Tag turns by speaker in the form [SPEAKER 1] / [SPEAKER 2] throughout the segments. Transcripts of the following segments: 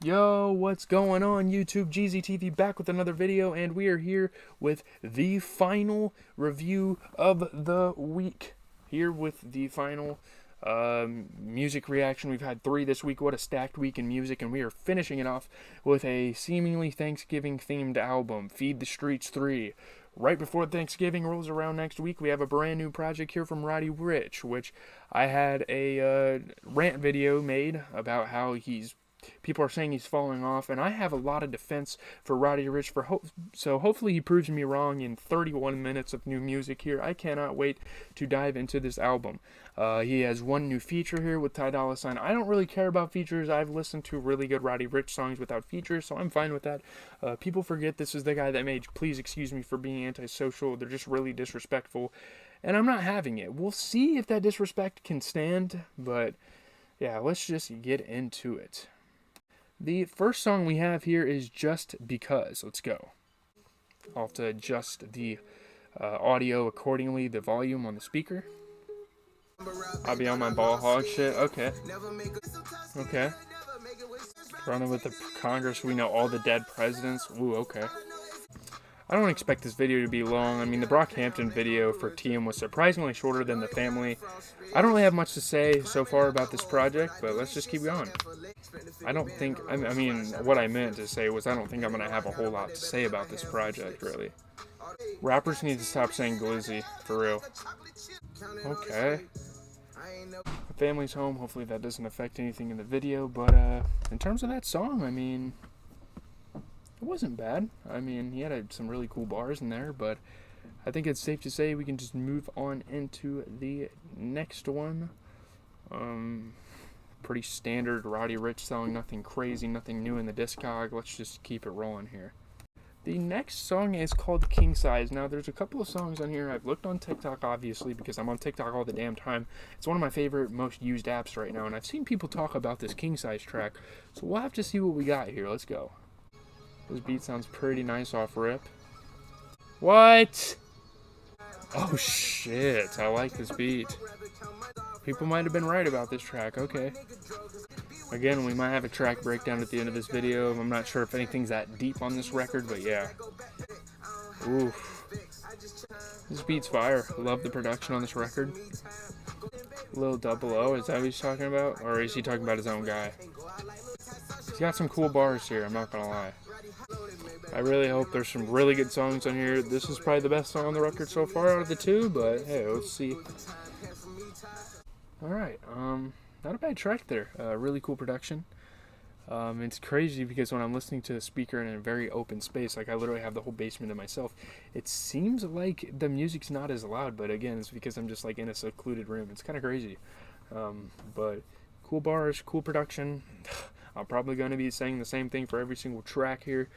[SPEAKER 1] Yo, what's going on YouTube? GZTV back with another video, and we are here with the final review of the week. Here with the final music reaction. We've had 3 this week. What a stacked week in music, and we are finishing it off with a seemingly Thanksgiving-themed album, Feed the Streets 3. Right before Thanksgiving rolls around next week, we have a brand new project here from Roddy Ricch, which I had a rant video made about how people are saying he's falling off, and I have a lot of defense for Roddy Ricch, so hopefully he proves me wrong in 31 minutes of new music here. I cannot wait to dive into this album. He has one new feature here with Ty Dolla $ign. I don't really care about features. I've listened to really good Roddy Ricch songs without features, so I'm fine with that. People forget this is the guy that made Please Excuse Me for Being Antisocial. They're just really disrespectful, and I'm not having it. We'll see if that disrespect can stand, but yeah, let's just get into it. The first song we have here is Just Because. Let's go. I'll have to adjust the audio accordingly, the volume on the speaker. I'll be on my ball hog shit. Okay. Okay. Running with the Congress, we know all the dead presidents. Ooh, okay. I don't expect this video to be long. I mean, the Brockhampton video for TM was surprisingly shorter than The Family. I don't really have much to say so far about this project, but let's just keep going. I mean, what I meant to say was I don't think I'm going to have a whole lot to say about this project, really. Rappers need to stop saying glizzy, for real. Okay. The family's home. Hopefully that doesn't affect anything in the video, but in terms of that song, I mean, it wasn't bad. I mean, he had some really cool bars in there, but I think it's safe to say we can just move on into the next one. Pretty standard Roddy Ricch song, nothing crazy, nothing new in the discog. Let's just keep it rolling here. The next song is called King Size. Now, there's a couple of songs on here. I've looked on TikTok, obviously, because I'm on TikTok all the damn time. It's one of my favorite, most used apps right now, and I've seen people talk about this King Size track, so we'll have to see what we got here. Let's go. This beat sounds pretty nice off rip. What? Oh, shit. I like this beat. People might have been right about this track. Okay. Again, we might have a track breakdown at the end of this video. I'm not sure if anything's that deep on this record, but yeah. Oof. This beat's fire. Love the production on this record. Lil Double O, is that what he's talking about? Or is he talking about his own guy? He's got some cool bars here, I'm not gonna lie. I really hope there's some really good songs on here. This is probably the best song on the record so far out of the 2, but hey, let's see. Alright, not a bad track there. Really cool production. It's crazy because when I'm listening to the speaker in a very open space, like I literally have the whole basement to myself, it seems like the music's not as loud, but again, it's because I'm just like in a secluded room. It's kind of crazy. But cool bars, cool production. I'm probably going to be saying the same thing for every single track here.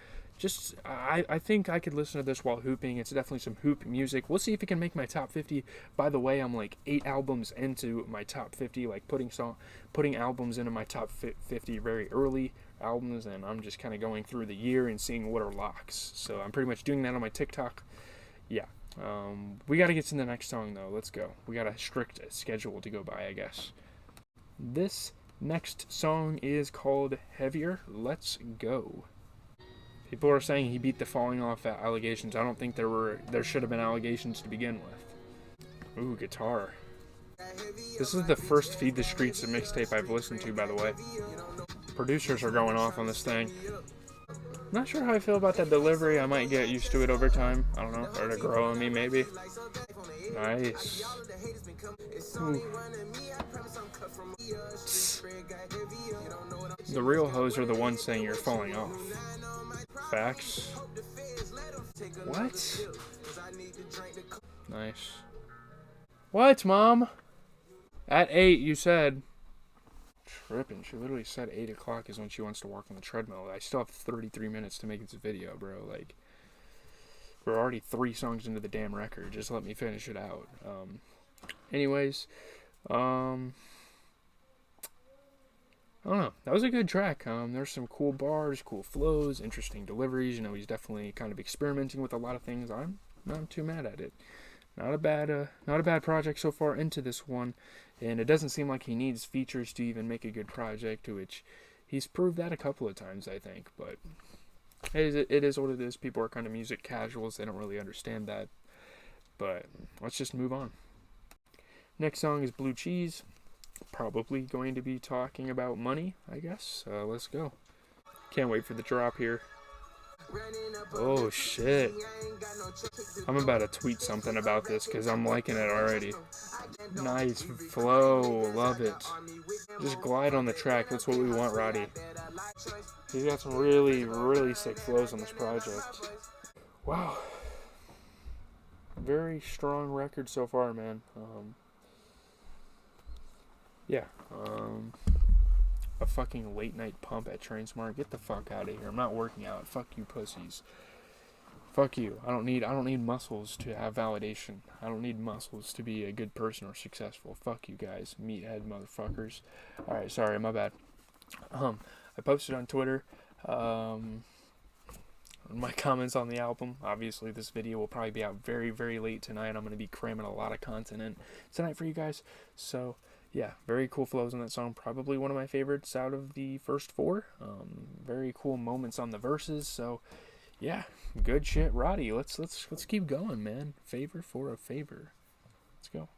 [SPEAKER 1] I think I could listen to this while hooping. It's definitely some hoop music. We'll see if it can make my top 50. By the way, I'm like 8 albums into my top 50, like putting albums into my top 50 very early albums, and I'm just kind of going through the year and seeing what are locks. So I'm pretty much doing that on my TikTok. Yeah. We got to get to the next song, though. Let's go. We got a strict schedule to go by, I guess. This next song is called Heavier. Let's go. People are saying he beat the falling off allegations. I don't think there should have been allegations to begin with. Ooh, guitar. This is the first Feed the Streets mixtape I've listened to, by the way. Producers are going off on this thing. Not sure how I feel about that delivery. I might get used to it over time. I don't know. Or to grow on me, maybe. Nice. Ooh. The real hoes are the ones saying you're falling off. Facts. What? Nice. What, Mom? At 8, you said. Tripping. She literally said 8 o'clock is when she wants to walk on the treadmill. I still have 33 minutes to make this video, bro. Like, we're already 3 songs into the damn record. Just let me finish it out. Anyways, I don't know. That was a good track. There's some cool bars, cool flows, interesting deliveries. You know, he's definitely kind of experimenting with a lot of things. I'm not too mad at it. Not a bad project so far into this one, and it doesn't seem like he needs features to even make a good project. Which, He's proved that a couple of times, I think, but it is what it is. People are kind of music casuals. They don't really understand that. But let's just move on. Next song is Blue Cheese. Probably going to be talking about money, I guess. Let's go. Can't wait for the drop here. Oh, shit. I'm about to tweet something about this because I'm liking it already. Nice flow. Love it. Just glide on the track. That's what we want, Roddy. He's got some really, really sick flows on this project. Wow. Very strong record so far, man. A fucking late night pump at Trainsmart. Get the fuck out of here. I'm not working out. Fuck you pussies. Fuck you. I don't need muscles to have validation. I don't need muscles to be a good person or successful. Fuck you guys, meathead motherfuckers. Alright, sorry, my bad. I posted on Twitter my comments on the album. Obviously, this video will probably be out very, very late tonight. I'm going to be cramming a lot of content in tonight for you guys. So, yeah, very cool flows on that song. Probably one of my favorites out of the first four. Very cool moments on the verses. So, yeah, good shit, Roddy. Let's keep going, man. Favor for a favor. Let's go.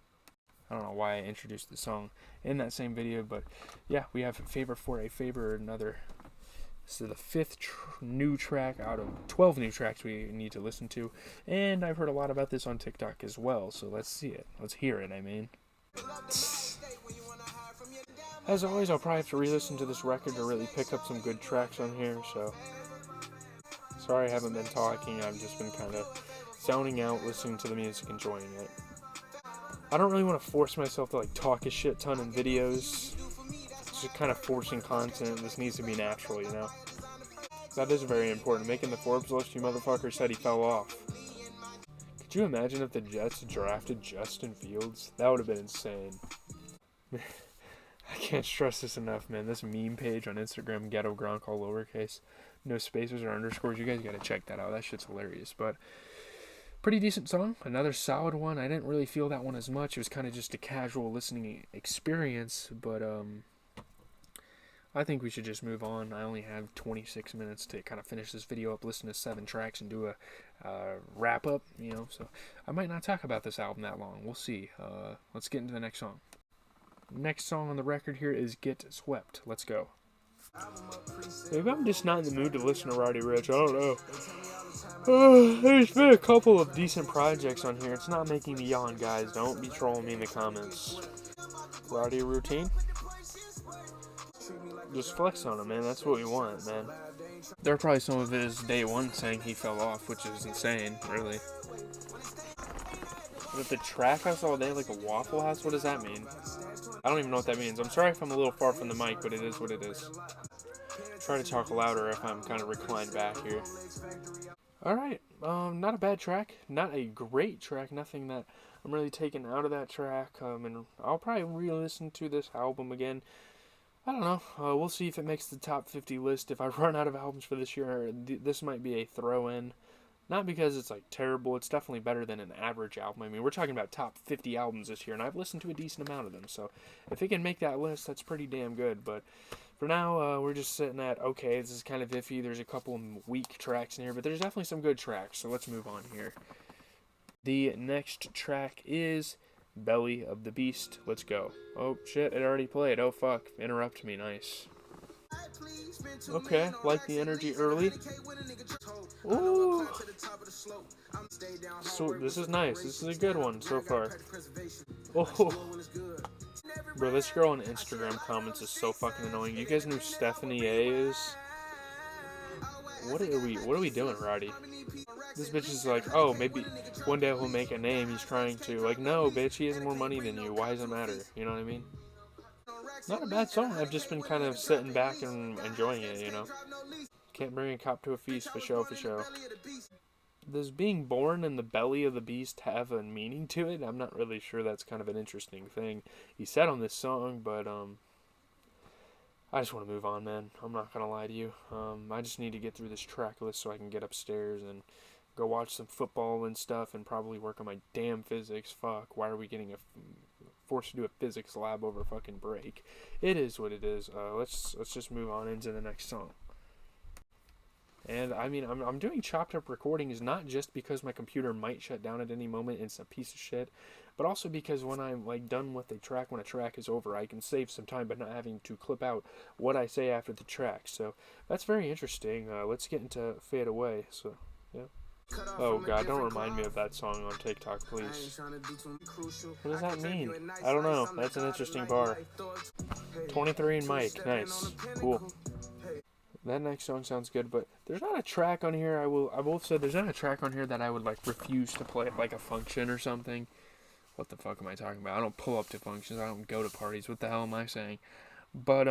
[SPEAKER 1] I don't know why I introduced the song in that same video, but yeah, we have Favor for a Favor, another. This is the fifth new track out of 12 new tracks we need to listen to, and I've heard a lot about this on TikTok as well, so let's see it. Let's hear it, I mean. As always, I'll probably have to re-listen to this record to really pick up some good tracks on here, so sorry I haven't been talking. I've just been kind of zoning out, listening to the music, enjoying it. I don't really want to force myself to like talk a shit ton in videos. It's just kind of forcing content. This needs to be natural, you know? That is very important. Making the Forbes list, you motherfucker said he fell off. Could you imagine if the Jets drafted Justin Fields? That would have been insane. I can't stress this enough, man. This meme page on Instagram, Ghetto Gronk, all lowercase, no spaces or underscores. You guys gotta check that out. That shit's hilarious. But pretty decent song. Another solid one. I didn't really feel that one as much. It was kind of just a casual listening experience. But I think we should just move on. I only have 26 minutes to kind of finish this video up, listen to 7 tracks, and do a wrap up, you know. So I might not talk about this album that long. We'll see. Let's get into the next song. Next song on the record here is Get Swept. Let's go. Maybe I'm just not in the mood to listen to Roddy Ricch. I don't know. There's been a couple of decent projects on here. It's not making me yawn, guys. Don't be trolling me in the comments. Roddy routine? Just flex on him, man. That's what we want, man. There are probably some of his day one saying he fell off, which is insane, really. With the track house all day like a Waffle House, what does that mean? I don't even know what that means. I'm sorry if I'm a little far from the mic, but it is what it is. Try to talk louder if I'm kind of reclined back here. Alright, not a bad track. Not a great track. Nothing that I'm really taking out of that track. And I'll probably re-listen to this album again. I don't know. We'll see if it makes the top 50 list. If I run out of albums for this year, this might be a throw-in. Not because it's like terrible, it's definitely better than an average album. I mean, we're talking about top 50 albums this year, and I've listened to a decent amount of them. So if it can make that list, that's pretty damn good. But for now, we're just sitting at, okay, this is kind of iffy. There's a couple weak tracks in here, but there's definitely some good tracks. So let's move on here. The next track is Belly of the Beast. Let's go. Oh, shit, it already played. Oh, fuck. Interrupt me. Nice. Okay, like the energy early. Ooh. So this is nice. This is a good one so far. Oh, bro, this girl on Instagram comments is so fucking annoying. You guys know who Stephanie A is? What are we doing, Roddy? This bitch is like, oh, maybe one day he'll make a name. He's trying to. Like, no, bitch, he has more money than you. Why does it matter? You know what I mean? Not a bad song. I've just been kind of sitting back and enjoying it, you know? Can't bring a cop to a feast, for show, for show. Does being born in the belly of the beast have a meaning to it? I'm not really sure. That's kind of an interesting thing he said on this song, but I just want to move on, man. I'm not gonna lie to you. I just need to get through this track list so I can get upstairs and go watch some football and stuff and probably work on my damn physics. Fuck, why are we getting a forced to do a physics lab over fucking break. It is what it is. Let's just move on into the next song. And I mean, I'm doing chopped up recordings not just because my computer might shut down at any moment and it's a piece of shit, but also because when I'm like done with a track, when a track is over, I can save some time by not having to clip out what I say after the track. So that's very interesting. Let's get into Fade Away. So yeah. Oh god, don't remind me of that song on TikTok, please. What does that mean? I don't know. That's an interesting bar. 23 and Mike, nice, cool. That next song sounds good, but there's not a track on here. I will say there's not a track on here that I would like refuse to play at like a function or something. What the fuck am I talking about? I don't pull up to functions. I don't go to parties. What the hell am I saying? But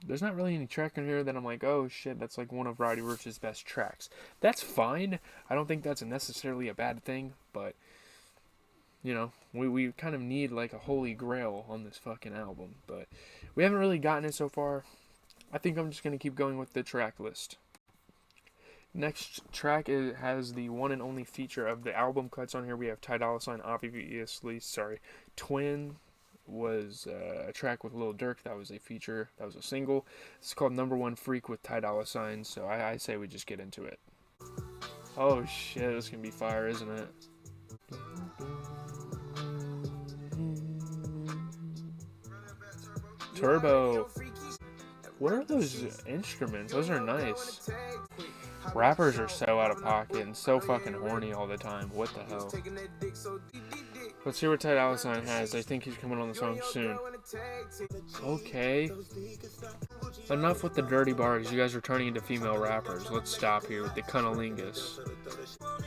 [SPEAKER 1] there's not really any track on here that I'm like, oh shit, that's like one of Roddy Ricch's best tracks. That's fine. I don't think that's necessarily a bad thing, but you know, we kind of need like a holy grail on this fucking album, but we haven't really gotten it so far. I think I'm just going to keep going with the track list. Next track has the one and only feature of the album cuts on here. We have Ty Dolla $ign, obviously. Sorry. Twin was a track with Lil Durk. That was a feature. That was a single. It's called Number One Freak with Ty Dolla $ign. So I say we just get into it. Oh shit, this is going to be fire, isn't it? Turbo. What are those instruments? Those are nice. Rappers are so out of pocket and so fucking horny all the time. What the hell? Let's see what Ty Dolla $ign has. I think he's coming on the song soon. Okay. Enough with the dirty bars. You guys are turning into female rappers. Let's stop here with the cunnilingus.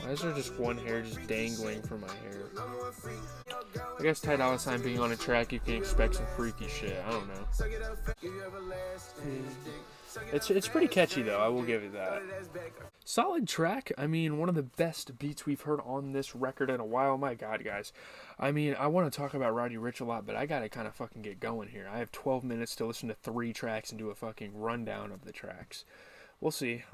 [SPEAKER 1] Why is there just one hair just dangling from my hair? I guess Ty Dolla $ign being on a track, you can expect some freaky shit. I don't know. It's pretty catchy though, I will give you that. Solid track. I mean, one of the best beats we've heard on this record in a while. My god, guys. I mean, I want to talk about Roddy Ricch a lot, but I gotta kind of fucking get going here. I have 12 minutes to listen to 3 tracks and do a fucking rundown of the tracks. We'll see.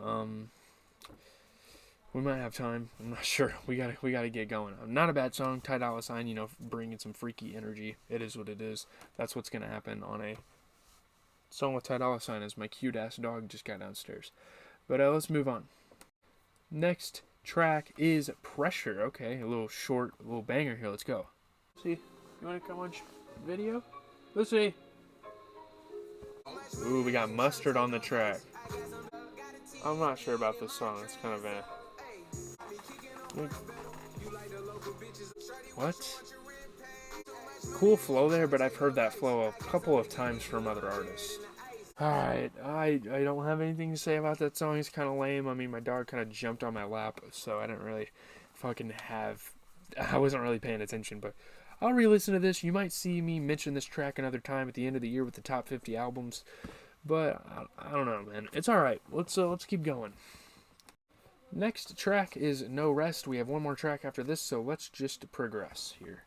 [SPEAKER 1] We might have time. I'm not sure. We gotta get going. Not a bad song. Ty Dolla $ign, you know, bringing some freaky energy. It is what it is. That's what's gonna happen on a song with Ty Dolla $ign, as my cute ass dog just got downstairs. But let's move on. Next track is Pressure. Okay, a little short, a little banger here. Let's go. See, you want to come on video? Let's see. Ooh, we got Mustard on the track. I'm not sure about this song. It's kind of a... What? Cool flow there, but I've heard that flow a couple of times from other artists. Alright, I don't have anything to say about that song. It's kind of lame. I mean, my dog kind of jumped on my lap, so I didn't really I wasn't really paying attention, but I'll re-listen to this. You might see me mention this track another time at the end of the year with the top 50 albums, but I don't know, man. It's alright. Let's keep going. Next track is No Rest. We have one more track after this, so let's just progress here.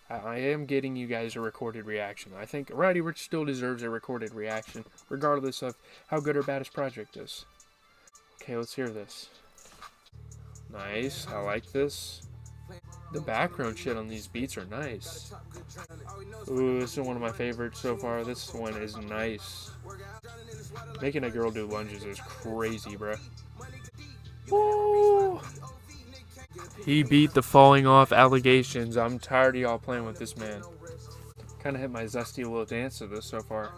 [SPEAKER 1] I am getting you guys a recorded reaction. I think Roddy Ricch still deserves a recorded reaction, regardless of how good or bad his project is. Okay, let's hear this. Nice, I like this. The background shit on these beats are nice. Ooh, this is one of my favorites so far. This one is nice. Making a girl do lunges is crazy, bruh. Woo! He beat the falling off allegations. I'm tired of y'all playing with this man. Kind of hit my zesty little dance to this so far.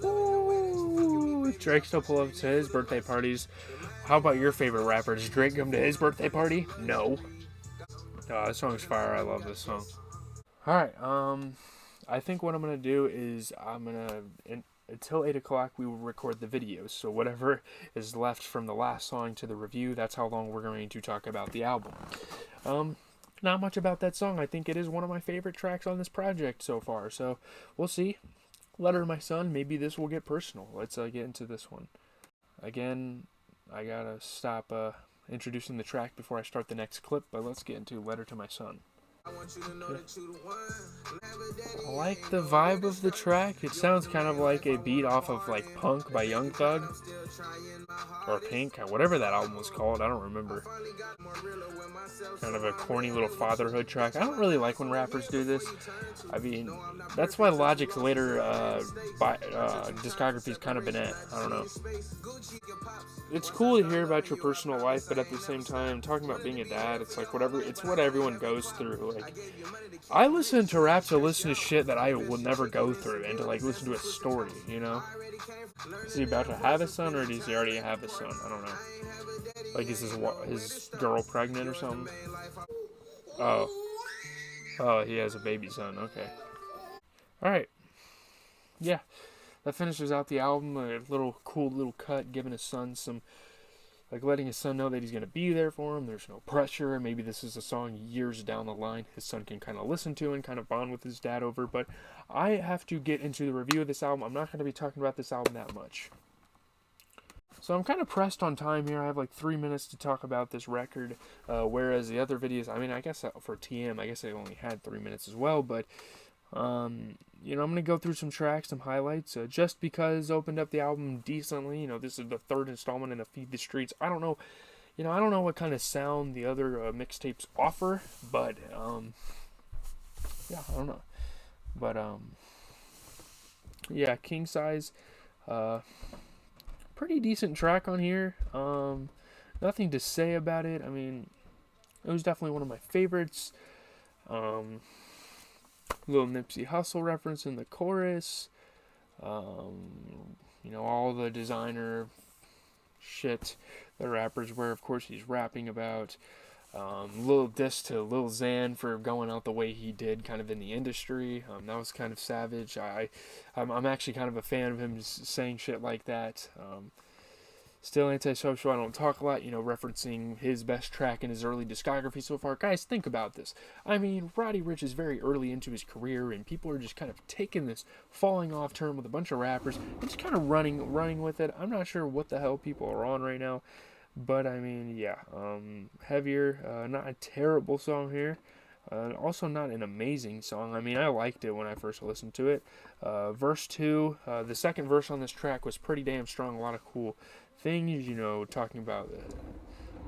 [SPEAKER 1] Ooh, Drake still pull up to his birthday parties. How about your favorite rapper? Does Drake come to his birthday party? No. This song's fire. I love this song. Alright, I think what I'm going to do is until 8 o'clock we will record the videos. So whatever is left from the last song to the review, that's how long we're going to talk about the album. Not much about that song. I think it is one of my favorite tracks on this project so far. So we'll see. Letter to My Son. Maybe this will get personal. Let's get into this one. Again, I gotta stop introducing the track before I start the next clip, but let's get into Letter to My Son. I like the vibe of the track. It sounds kind of like a beat off of like Punk by Young Thug or Pink, whatever that album was called. I don't remember. Kind of a corny little fatherhood track. I don't really like when rappers do this. I mean, that's why Logic's later discography's kind of been at. I don't know. It's cool to hear about your personal life, but at the same time, talking about being a dad, it's like whatever. It's what everyone goes through. Like, I listen to rap to listen to shit that I will never go through, and to like listen to a story. You know? Is he about to have a son, or does he already have a son? I don't know. Like, is his girl pregnant or something? Oh. Oh, he has a baby son. Okay. Alright. Yeah. That finishes out the album. A cool little cut, giving his son some, like, letting his son know that he's going to be there for him. There's no pressure. Maybe this is a song years down the line his son can kind of listen to and kind of bond with his dad over. But I have to get into the review of this album. I'm not going to be talking about this album that much. So I'm kind of pressed on time here. I have like 3 minutes to talk about this record, whereas the other videos, I mean, I guess for TM, I guess I only had 3 minutes as well, but, you know, I'm going to go through some tracks, some highlights. Just Because opened up the album decently. You know, this is the third installment in the Feed the Streets. I don't know, you know, I don't know what kind of sound the other mixtapes offer, but, yeah, I don't know. But, yeah, King Size, pretty decent track on here. Nothing to say about it. I mean, it was definitely one of my favorites. Little Nipsey Hussle reference in the chorus. You know, all the designer shit the rappers wear. Of course, he's rapping about. Little diss to Lil Xan for going out the way he did, kind of in the industry. That was kind of savage. I'm actually kind of a fan of him saying shit like that. Still antisocial. I don't talk a lot, you know, referencing his best track in his early discography so far. Guys, think about this. I mean, Roddy Ricch is very early into his career, and people are just kind of taking this falling off turn with a bunch of rappers and just kind of running with it. I'm not sure what the hell people are on right now. But, I mean, yeah, Heavier, not a terrible song here. Also not an amazing song. I mean, I liked it when I first listened to it. Verse 2, the second verse on this track was pretty damn strong. A lot of cool things, you know, talking about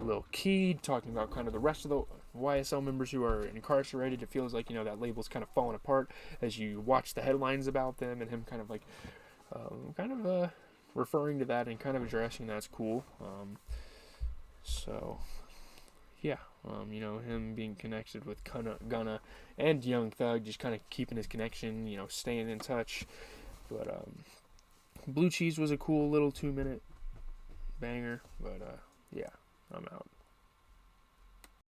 [SPEAKER 1] Lil Key, talking about kind of the rest of the YSL members who are incarcerated. It feels like, you know, that label's kind of falling apart as you watch the headlines about them, and him kind of like, referring to that and kind of addressing that's cool. So, yeah, you know, him being connected with Gunna and Young Thug, just kind of keeping his connection, you know, staying in touch. But, Blue Cheese was a cool little 2-minute banger, but, yeah, I'm out.